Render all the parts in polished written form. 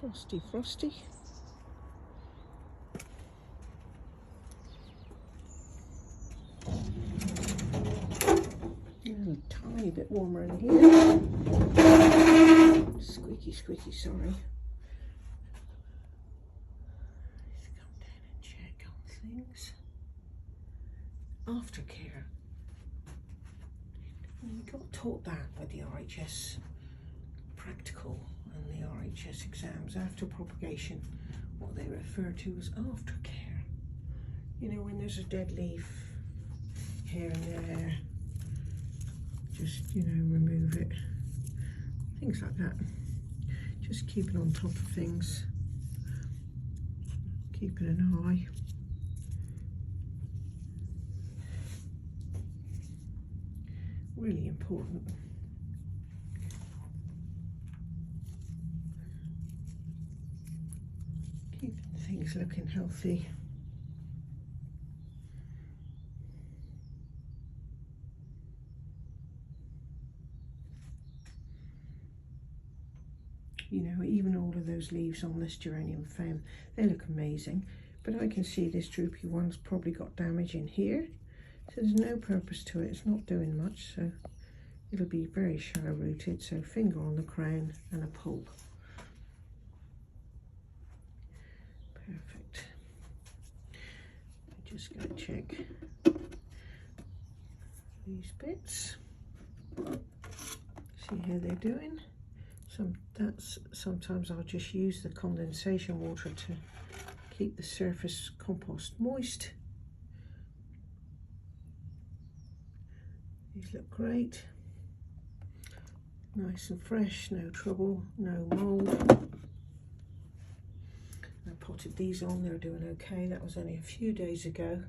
Frosty, frosty. A tiny bit warmer in here. Squeaky, squeaky, sorry. Let's come down and check on things. Aftercare. We got taught that by the RHS practical and the RHS exams. After propagation, what they refer to as aftercare. You know, when there's a dead leaf here and there, just, you know, remove it. Things like that. Just keeping on top of things. Keeping an eye. Really important. Keeping things looking healthy. You know, even all of those leaves on this geranium fern, they look amazing. But I can see this droopy one's probably got damage in here. So there's no purpose to it. It's not doing much, so it'll be very shallow rooted. So finger on the crown and a pull. Perfect. I'm just going to check these bits. See how they're doing. Sometimes I'll just use the condensation water to keep the surface compost moist. These look great. Nice and fresh, no trouble, no mould. I potted these on, they're doing okay. That was only a few days ago.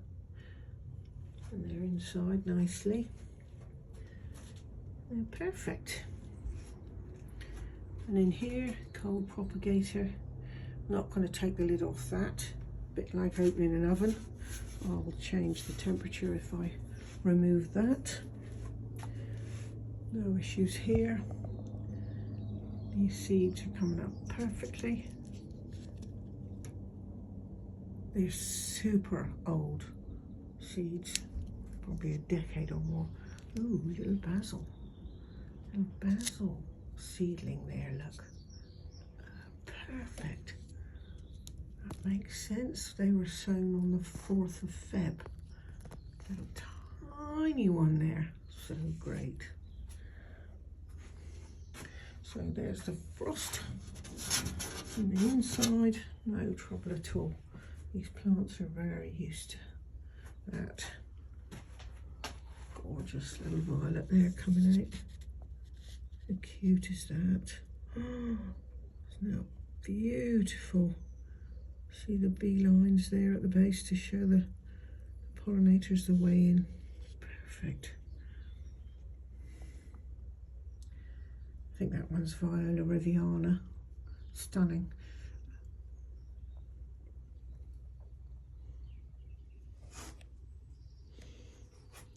And they're inside nicely. They're perfect. And in here, cold propagator. I'm not going to take the lid off that. A bit like opening an oven. I'll change the temperature if I remove that. No issues here. These seeds are coming up perfectly. They're super old seeds, probably a decade or more. Ooh, little basil. Little basil seedling there, look. Perfect. That makes sense. They were sown on the 4th of Feb. Little tiny one there. So great. So there's the frost on the inside. No trouble at all. These plants are very used to that. Gorgeous little violet there coming out. How cute is that? Oh, isn't that beautiful? See the bee lines there at the base to show the pollinators the way in. Perfect. I think that one's Viola Riviana. Stunning.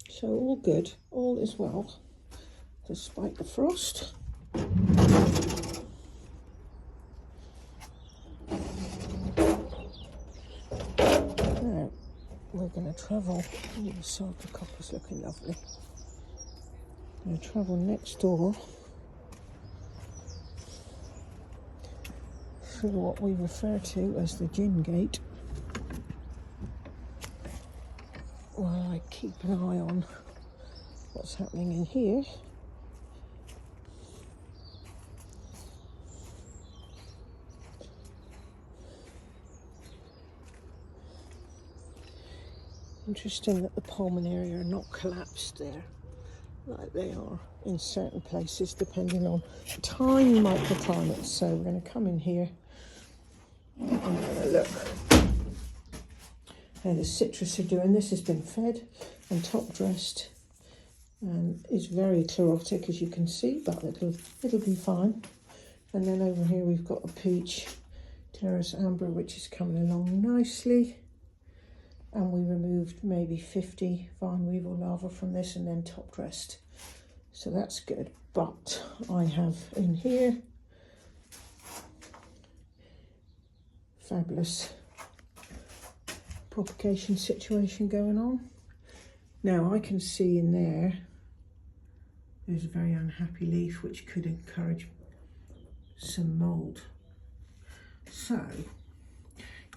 So all good, all is well, despite the frost. Now we're going to travel. Oh, the sarcophagus looking lovely. We're going to travel next door through what we refer to as the gin gate, while I keep an eye on what's happening in here. Interesting that the pulmonaria are not collapsed there like they are in certain places depending on tiny microclimates. So we're going to come in here and I'm going to look how the citrus are doing. This has been fed and top dressed and is very chlorotic, as you can see, but it'll be fine. And then over here we've got a peach terrace amber, which is coming along nicely. And we removed maybe 50 vine weevil larvae from this and then top dressed. So that's good. But I have in here fabulous propagation situation going on. Now I can see in there's a very unhappy leaf which could encourage some mould. So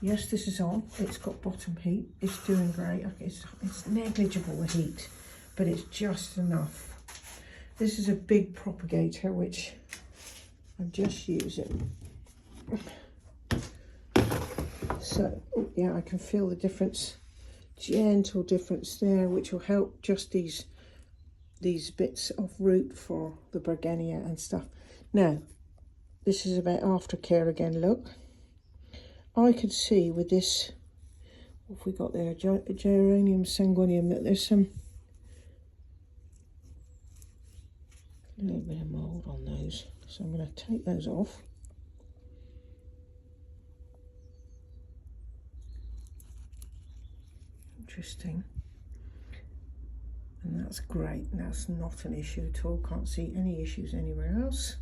yes, this is on, it's got bottom heat, it's doing great. Okay, it's negligible, the heat, but it's just enough. This is a big propagator which I'm just using. So yeah, I can feel the difference, gentle difference there, which will help just these bits of root for the Bergenia and stuff. Now, this is about Aftercare again, look. I could see with this, what have we got there, Geranium sanguineum, that there's a little bit of mould on those. So I'm going to take those off. Interesting. And that's great. That's not an issue at all. Can't see any issues anywhere else.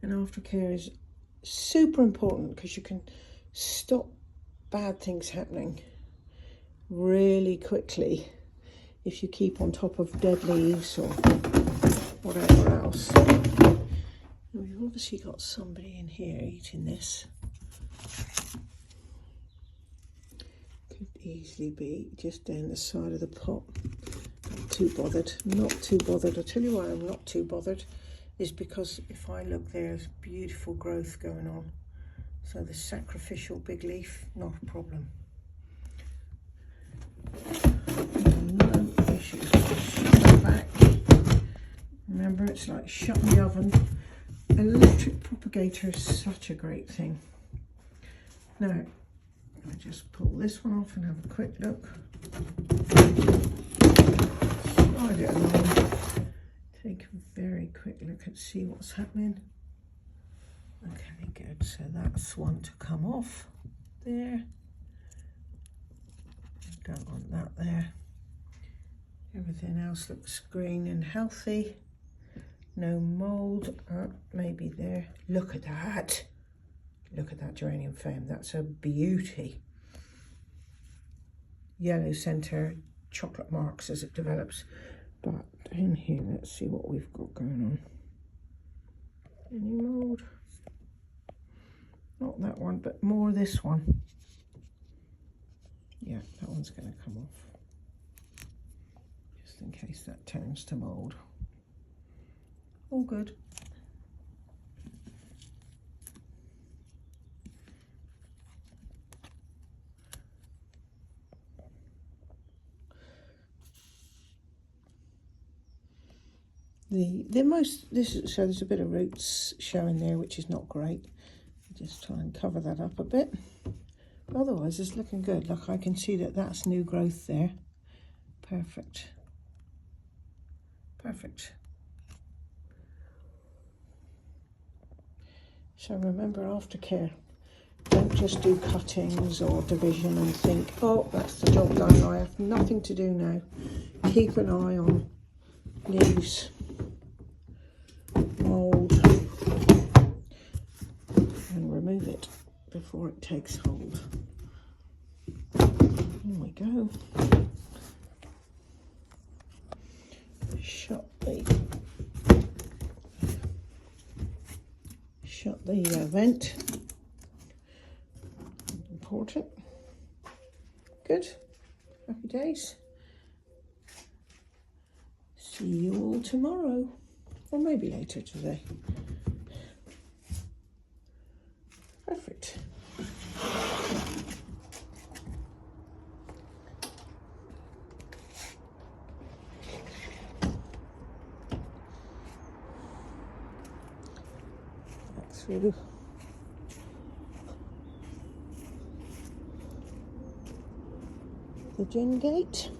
And Aftercare is super important because you can stop bad things happening really quickly if you keep on top of dead leaves or whatever else. We've obviously got somebody in here eating this. Could easily be just down the side of the pot. Not too bothered, not too bothered. I'll tell you why I'm not too bothered, is because if I look, there's beautiful growth going on. So the sacrificial big leaf, not a problem. No issues. Shut that back. Remember, it's like shutting the oven. Electric propagator is such a great thing. Now, I just pull this one off and have a quick look. Slide it along. Take a very quick look and see what's happening. Okay, good. So that's one to come off there. Don't want that there. Everything else looks green and healthy. No mould. Maybe there. Look at that. Look at that geranium foam. That's a beauty. Yellow centre, chocolate marks as it develops. But in here, let's see what we've got going on. Any mould? Not that one, but more this one. Yeah, that one's going to come off. Just in case that turns to mould. All good. So there's a bit of roots showing there, which is not great. Just try and cover that up a bit. But otherwise, it's looking good. Look, I can see that that's new growth there. Perfect. Perfect. So remember, Aftercare. Don't just do cuttings or division and think, oh, that's the job done. I have nothing to do now. Keep an eye on leaves, mould, and remove it before it takes hold. Here we go. Shut the vent. Important. Good. Happy days. See you all tomorrow, or maybe later today. Perfect. Back through the gin gate.